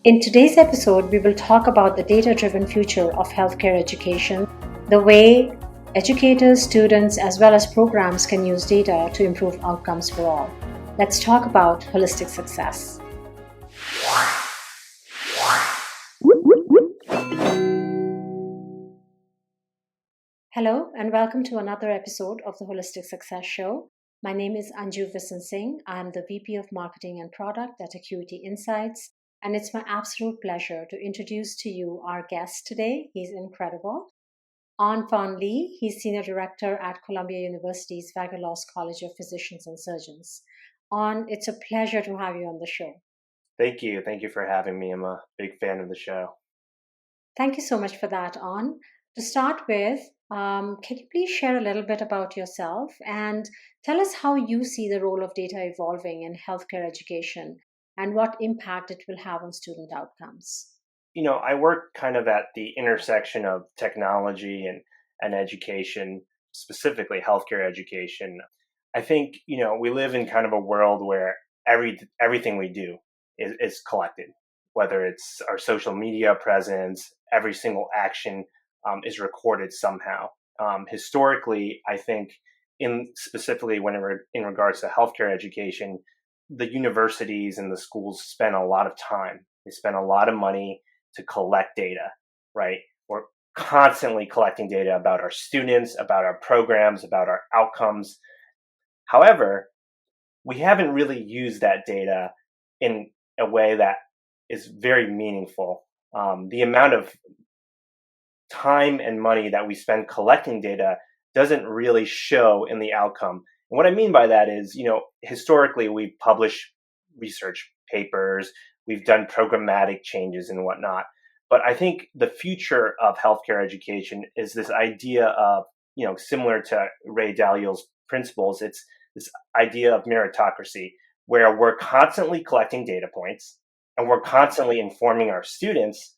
In today's episode, we will talk about the data driven future of healthcare education, the way educators, students, as well as programs can use data to improve outcomes for all. Let's talk about holistic success. Hello, and welcome to another episode of the Holistic Success Show. My name is Anju Visen-Singh. I'm the VP of Marketing and Product at Acuity Insights. And it's my absolute pleasure to introduce to you our guest today. He's incredible. Anhphan, he's Senior Director at Columbia University's Vagelos College of Physicians and Surgeons. It's a pleasure to have you on the show. Thank you. Thank you for having me. I'm a big fan of the show. Thank you so much for that, An. To start with, can you please share a little bit about yourself and tell us how you see the role of data evolving in healthcare education and what impact it will have on student outcomes? I work kind of at the intersection of technology and education, specifically healthcare education. I think, we live in kind of a world where everything we do is collected, whether it's our social media presence, every single action is recorded somehow. Historically, I think specifically in regards to healthcare education, the universities and the schools spend a lot of time. They spend a lot of money to collect data, right? We're constantly collecting data about our students, about our programs, about our outcomes. However, we haven't really used that data in a way that is very meaningful. The amount of time and money that we spend collecting data doesn't really show in the outcome. And what I mean by that is, historically we've published research papers, we've done programmatic changes and whatnot. But I think the future of healthcare education is this idea of, similar to Ray Dalio's principles, it's this idea of meritocracy, where we're constantly collecting data points and we're constantly informing our students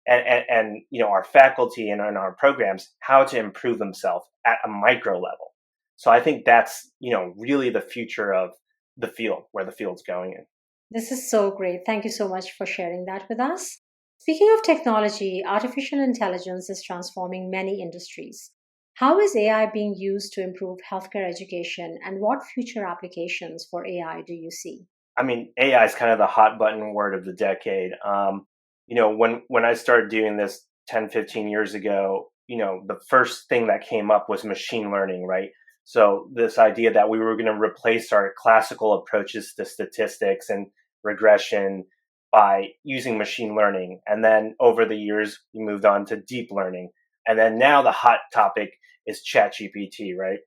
and our faculty and our programs how to improve themselves at a micro level. So I think that's really the future of the field, where the field's going in. This is so great. Thank you so much for sharing that with us. Speaking of technology, artificial intelligence is transforming many industries. How is AI being used to improve healthcare education, and what future applications for AI do you see? I mean, AI is kind of the hot button word of the decade. When I started doing this 10, 15 years ago, the first thing that came up was machine learning, right? So this idea that we were going to replace our classical approaches to statistics and regression by using machine learning. And then over the years, we moved on to deep learning. And then now the hot topic is ChatGPT, right?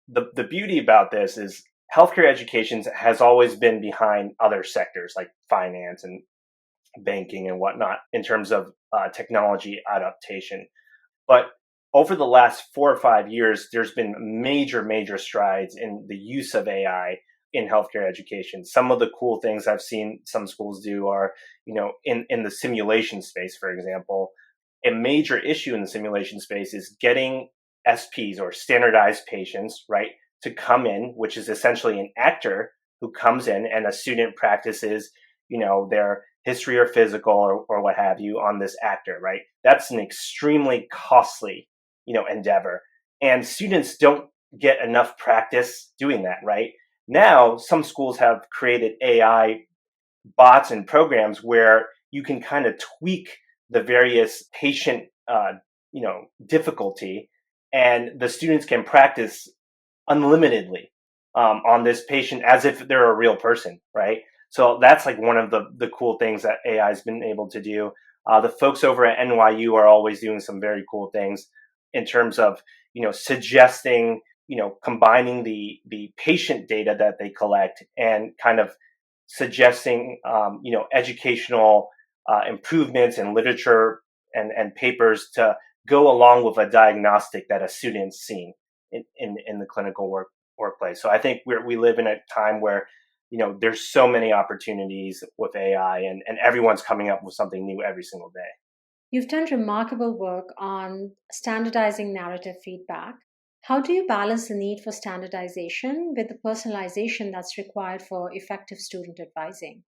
The beauty about this is healthcare education has always been behind other sectors like finance and banking and whatnot in terms of technology adaptation. But over the last 4 or 5 years, there's been major strides in the use of AI in healthcare education. Some of the cool things I've seen some schools do are, in the simulation space, for example, a major issue in the simulation space is getting SPs or standardized patients, right, to come in, which is essentially an actor who comes in and a student practices, their history or physical or what have you on this actor, right? That's an extremely costly, endeavor. And students don't get enough practice doing that, right? Now, some schools have created AI bots and programs where you can kind of tweak the various patient, difficulty, and the students can practice unlimitedly on this patient as if they're a real person, right? So that's like one of the cool things that AI has been able to do. The folks over at NYU are always doing some very cool things in terms of, suggesting, combining the patient data that they collect and kind of suggesting, educational improvements in literature and papers to go along with a diagnostic that a student's seen in the clinical workplace. So I think we live in a time where there's so many opportunities with AI and everyone's coming up with something new every single day. You've done remarkable work on standardizing narrative feedback. How do you balance the need for standardization with the personalization that's required for effective student advising?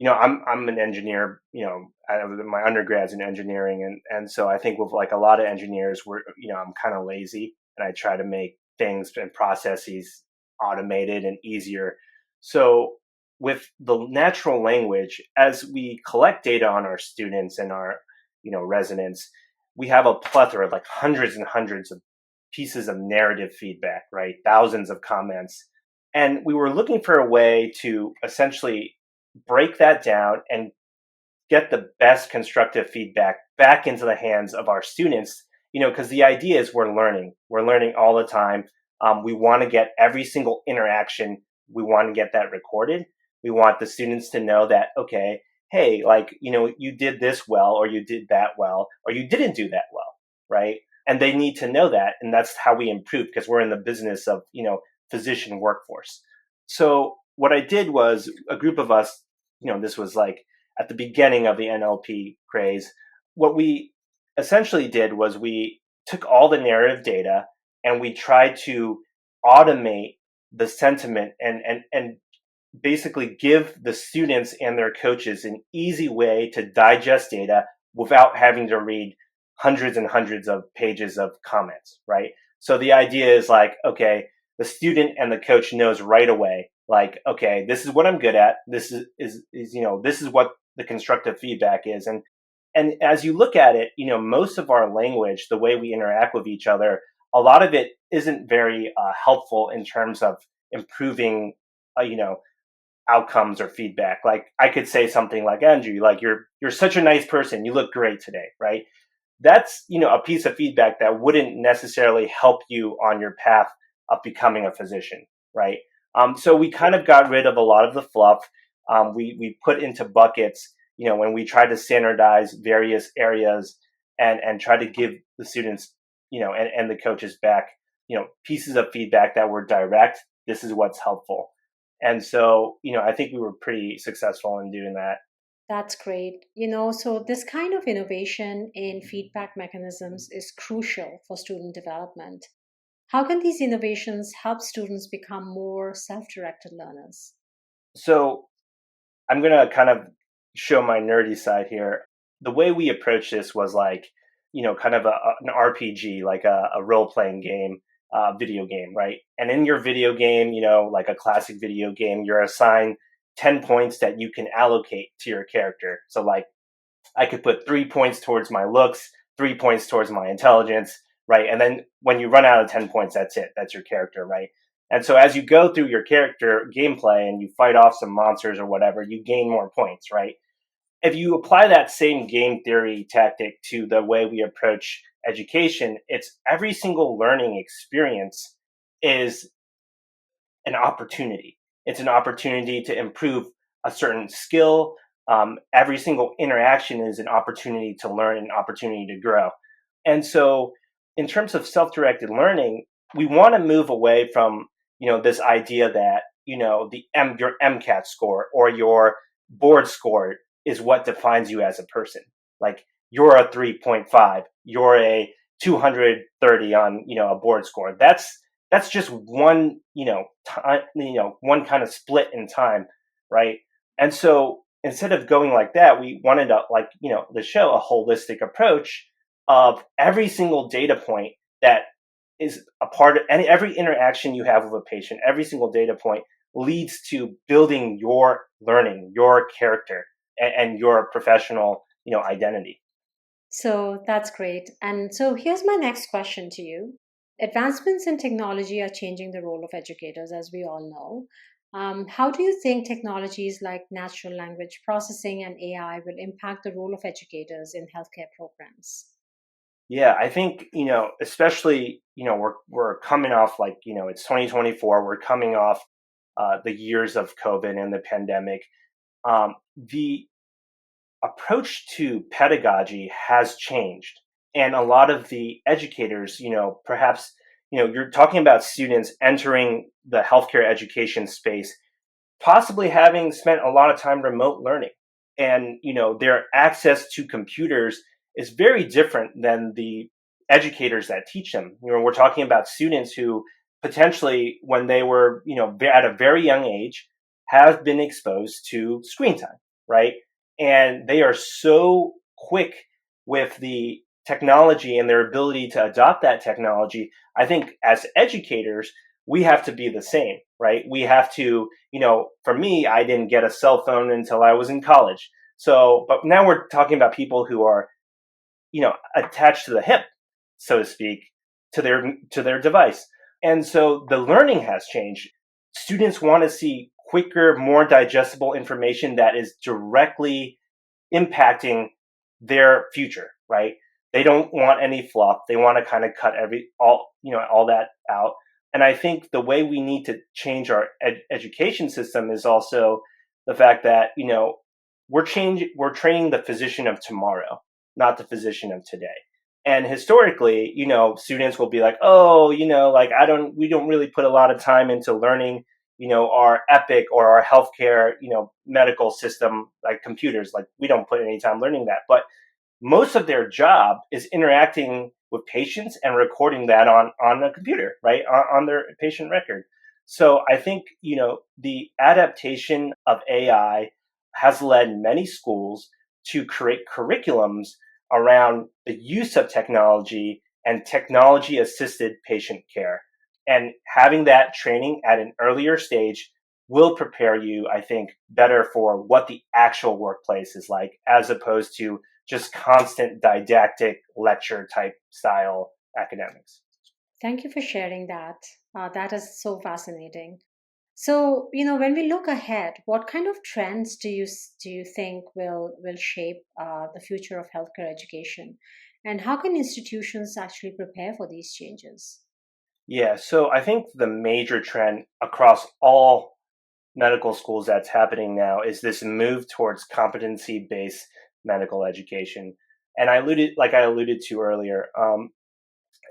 I'm an engineer. My undergrad's in engineering, and so I think with like a lot of engineers, I'm kind of lazy, and I try to make things and processes automated and easier. So with the natural language, as we collect data on our students and our residents, we have a plethora, like hundreds and hundreds of pieces of narrative feedback, right? Thousands of comments, and we were looking for a way to essentially break that down and get the best constructive feedback back into the hands of our students, because the idea is we're learning all the time. We want to get every single interaction, we want to get that recorded. We want the students to know that, okay, hey, like, you did this well, or you did that well, or you didn't do that well, right? And they need to know that, and that's how we improve, because we're in the business of physician workforce. So what I did was, a group of us, this was like at the beginning of the NLP craze. What we essentially did was we took all the narrative data and we tried to automate the sentiment, and basically give the students and their coaches an easy way to digest data without having to read hundreds and hundreds of pages of comments, right? So the idea is like, okay, the student and the coach knows right away, like, okay, this is what I'm good at. This is this is what the constructive feedback is. And as you look at it, most of our language, the way we interact with each other, a lot of it isn't very helpful in terms of improving, outcomes or feedback. Like I could say something like, Anju, like you're such a nice person. You look great today, right? That's, a piece of feedback that wouldn't necessarily help you on your path of becoming a physician, right? So we kind of got rid of a lot of the fluff. We put into buckets, when we tried to standardize various areas, and try to give the students, and the coaches back, pieces of feedback that were direct. This is what's helpful. And so, I think we were pretty successful in doing that. That's great. So this kind of innovation in feedback mechanisms is crucial for student development. How can these innovations help students become more self directed learners? So I'm going to kind of show my nerdy side here. The way we approached this was like, kind of an RPG, like a role playing game, video game, right? And in your video game, like a classic video game, you're assigned 10 points that you can allocate to your character. So, like, I could put 3 points towards my looks, 3 points towards my intelligence, right? And then when you run out of 10 points, that's it. That's your character, right? And so as you go through your character gameplay and you fight off some monsters or whatever, you gain more points, right? If you apply that same game theory tactic to the way we approach education, it's every single learning experience is an opportunity. It's an opportunity to improve a certain skill. Every single interaction is an opportunity to learn, an opportunity to grow. And so, in terms of self-directed learning, we want to move away from this idea that your MCAT score or your board score is what defines you as a person. Like you're a 3.5, you're a 230 on a board score. That's just one time, one kind of split in time, right? And so instead of going like that, we wanted to to show a holistic approach of every single data point that is a part of every interaction you have with a patient. Every single data point leads to building your learning, your character, and your professional identity. So that's great. And so here's my next question to you. Advancements in technology are changing the role of educators, as we all know. How do you think technologies like natural language processing and AI will impact the role of educators in healthcare programs? Yeah, I think, especially, we're coming off, like, it's 2024. We're coming off the years of COVID and the pandemic. The approach to pedagogy has changed. And a lot of the educators, perhaps, you're talking about students entering the healthcare education space, possibly having spent a lot of time remote learning. And, their access to computers is very different than the educators that teach them. We're talking about students who potentially, when they were, at a very young age, have been exposed to screen time. right? And they are so quick with the technology and their ability to adopt that technology. I think as educators, we have to be the same, right? We have to, for me, I didn't get a cell phone until I was in college. So, but now we're talking about people who are, attached to the hip, so to speak, to their device. And so the learning has changed. Students want to see quicker, more digestible information that is directly impacting their future, right? They don't want any fluff. They want to kind of cut all that out. And I think the way we need to change our education system is also the fact that, we're training the physician of tomorrow, not the physician of today. And historically, students will be like, oh, like we don't really put a lot of time into learning, our epic or our healthcare, medical system, like computers. Like we don't put any time learning that. But most of their job is interacting with patients and recording that on a computer, right? On their patient record. So I think, the adaptation of AI has led many schools to create curriculums around the use of technology and technology assisted patient care. And having that training at an earlier stage will prepare you, I think, better for what the actual workplace is like, as opposed to just constant didactic lecture type style academics. Thank you for sharing that. That is so fascinating. So, when we look ahead, what kind of trends do you think will shape the future of healthcare education, and how can institutions actually prepare for these changes? Yeah, so I think the major trend across all medical schools that's happening now is this move towards competency based medical education. And I alluded to earlier,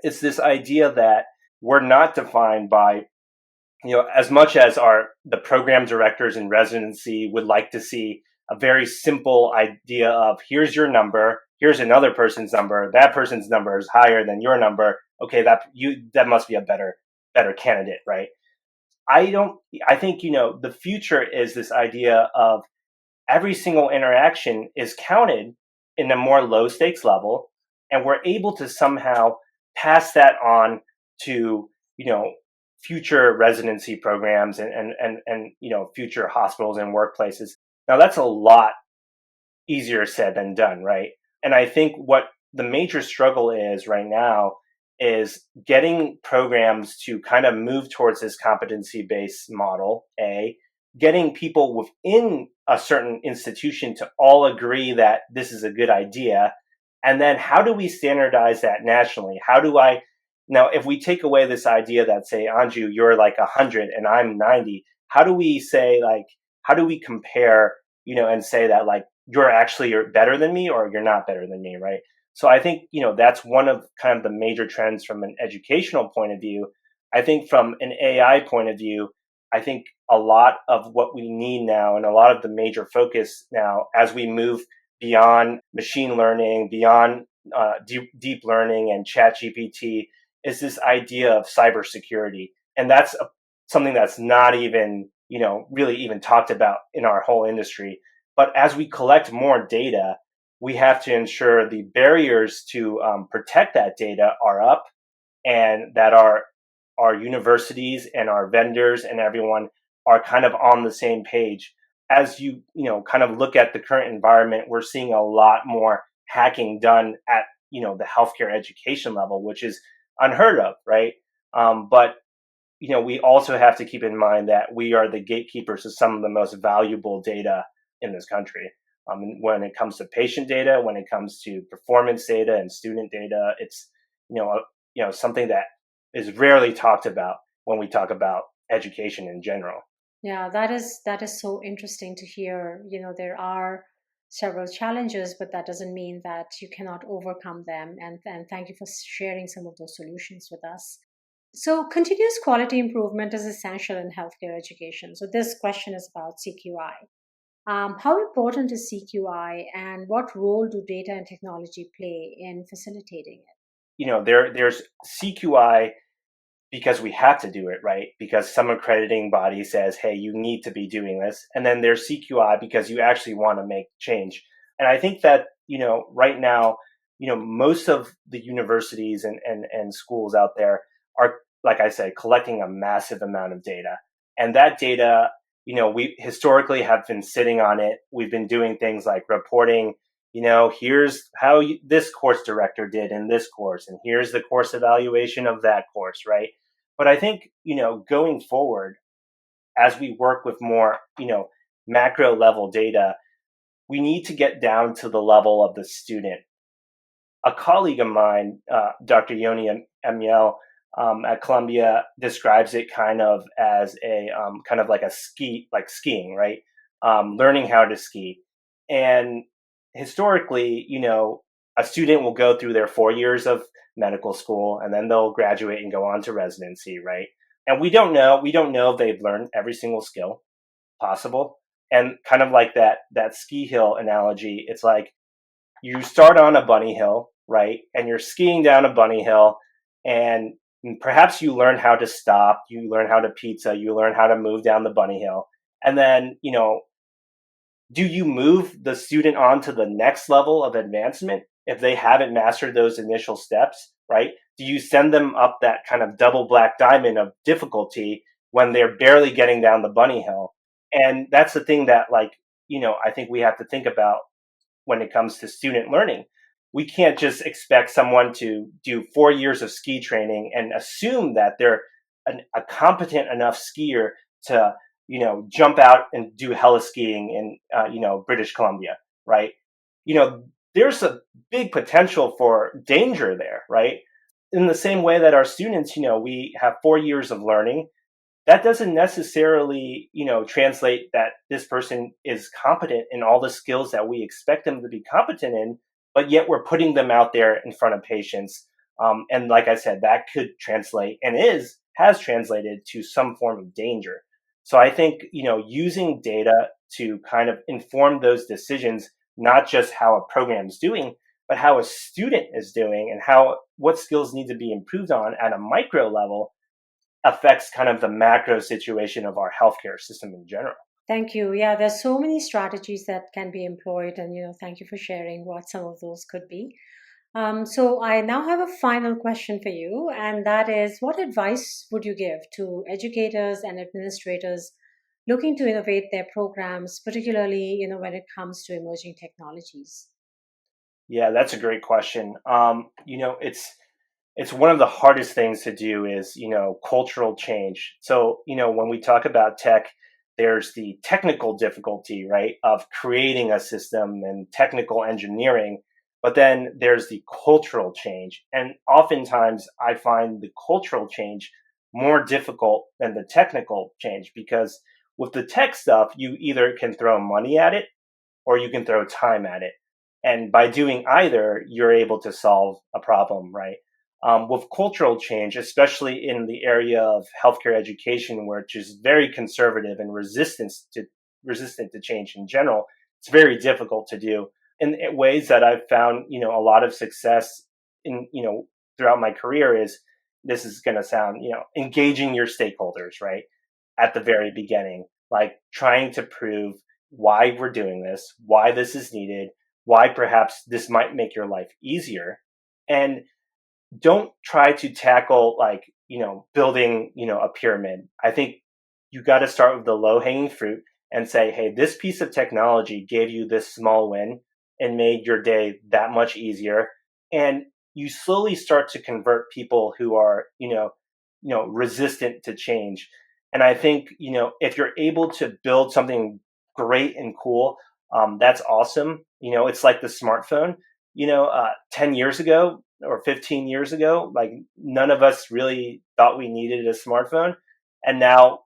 it's this idea that we're not defined by, as much as the program directors in residency would like to see a very simple idea of here's your number, here's another person's number, that person's number is higher than your number. Okay, that must be a better candidate, right? I don't. I think, the future is this idea of every single interaction is counted in a more low stakes level, and we're able to somehow pass that on to, future residency programs and future hospitals and workplaces. Now that's a lot easier said than done, right? And I think what the major struggle is right now is getting programs to kind of move towards this competency based model, getting people within a certain institution to all agree that this is a good idea. And then how do we standardize that nationally? Now, if we take away this idea that, say, Anju, you're like 100 and I'm 90, how do we say, like, how do we compare, and say that, like, you're better than me or you're not better than me, right? So I think, that's one of kind of the major trends from an educational point of view. I think from an AI point of view, I think a lot of what we need now and a lot of the major focus now as we move beyond machine learning, beyond deep learning and chat GPT is this idea of cybersecurity. And that's something that's not even, really even talked about in our whole industry. But as we collect more data, we have to ensure the barriers to protect that data are up, and that our universities and our vendors and everyone are kind of on the same page. As kind of look at the current environment, we're seeing a lot more hacking done at, the healthcare education level, which is unheard of, right? But we also have to keep in mind that we are the gatekeepers of some of the most valuable data in this country. When it comes to patient data, when it comes to performance data and student data, it's something that is rarely talked about when we talk about education in general. Yeah, that is so interesting to hear. There are several challenges, but that doesn't mean that you cannot overcome them. And thank you for sharing some of those solutions with us. So, continuous quality improvement is essential in healthcare education. So, this question is about CQI. How important is CQI, and what role do data and technology play in facilitating it? There's CQI because we have to do it, right? Because some accrediting body says, hey, you need to be doing this. And then there's CQI because you actually want to make change. And I think that, right now, most of the universities and schools out there are, like I said, collecting a massive amount of data. And that data, we historically have been sitting on it. We've been doing things like reporting, here's how this course director did in this course, and here's the course evaluation of that course, right? But I think, going forward, as we work with more, macro level data, we need to get down to the level of the student. A colleague of mine, Dr. Yoni Amiel, at Columbia, describes it kind of as a kind of like skiing, right? Learning how to ski. And historically, a student will go through their 4 years of medical school, and then they'll graduate and go on to residency, right? And we don't know if they've learned every single skill possible. And kind of like that ski hill analogy, it's like you start on a bunny hill, right? And you're skiing down a bunny hill, and perhaps you learn how to stop, you learn how to pizza, you learn how to move down the bunny hill. And then, do you move the student on to the next level of advancement if they haven't mastered those initial steps, right? Do you send them up that kind of double black diamond of difficulty when they're barely getting down the bunny hill? And that's the thing that, like, I think we have to think about when it comes to student learning. We can't just expect someone to do 4 years of ski training and assume that they're a competent enough skier to, jump out and do heli-skiing in, British Columbia, right? There's a big potential for danger there, right? In the same way that our students, we have 4 years of learning, that doesn't necessarily, translate that this person is competent in all the skills that we expect them to be competent in, but yet we're putting them out there in front of patients. And like I said, that could translate and has translated to some form of danger. So I think, using data to kind of inform those decisions, not just how a program is doing, but how a student is doing and what skills need to be improved on at a micro level, affects kind of the macro situation of our healthcare system in general. Thank you. Yeah, there's so many strategies that can be employed, and thank you for sharing what some of those could be. So I now have a final question for you, and that is, what advice would you give to educators and administrators looking to innovate their programs, particularly when it comes to emerging technologies? Yeah, that's a great question. It's one of the hardest things to do is, cultural change. So, when we talk about tech, there's the technical difficulty, right, of creating a system and technical engineering, but then there's the cultural change. And oftentimes I find the cultural change more difficult than the technical change, because with the tech stuff, you either can throw money at it or you can throw time at it. And by doing either, you're able to solve a problem, right? With cultural change, especially in the area of healthcare education, which is very conservative and resistant to change in general, it's very difficult to do. In ways that I've found, a lot of success in, throughout my career is, this is going to sound, engaging your stakeholders, right? At the very beginning, like trying to prove why we're doing this, why this is needed, why perhaps this might make your life easier. And don't try to tackle, like, building, a pyramid. I think you got to start with the low hanging fruit and say, hey, this piece of technology gave you this small win and made your day that much easier. And you slowly start to convert people who are, resistant to change. And I think, if you're able to build something great and cool, that's awesome. It's like the smartphone. 10 years ago or 15 years ago, like, none of us really thought we needed a smartphone. And now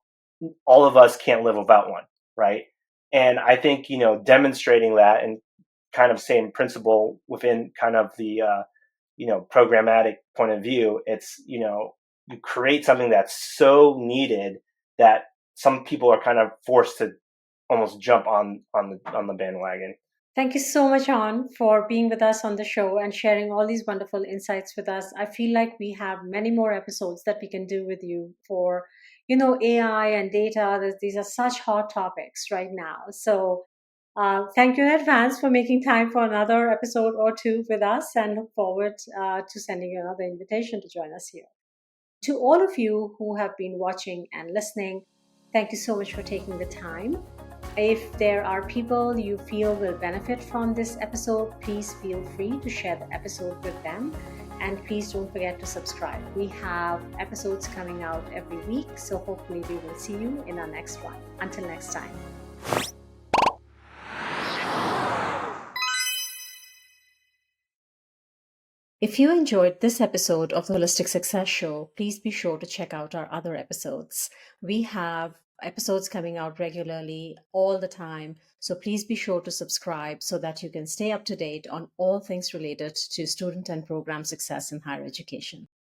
all of us can't live without one, right? And I think, demonstrating that, and kind of same principle within kind of the, programmatic point of view, it's, you create something that's so needed that some people are kind of forced to almost jump on the bandwagon. Thank you so much, On, for being with us on the show and sharing all these wonderful insights with us. I feel like we have many more episodes that we can do with you for, AI and data. These are such hot topics right now. So, thank you in advance for making time for another episode or two with us, and look forward to sending you another invitation to join us here. To all of you who have been watching and listening, thank you so much for taking the time. If there are people you feel will benefit from this episode, please feel free to share the episode with them. And please don't forget to subscribe. We have episodes coming out every week, so hopefully we will see you in our next one. Until next time. If you enjoyed this episode of the Holistic Success Show, please be sure to check out our other episodes. We have episodes coming out regularly all the time, so please be sure to subscribe so that you can stay up to date on all things related to student and program success in higher education.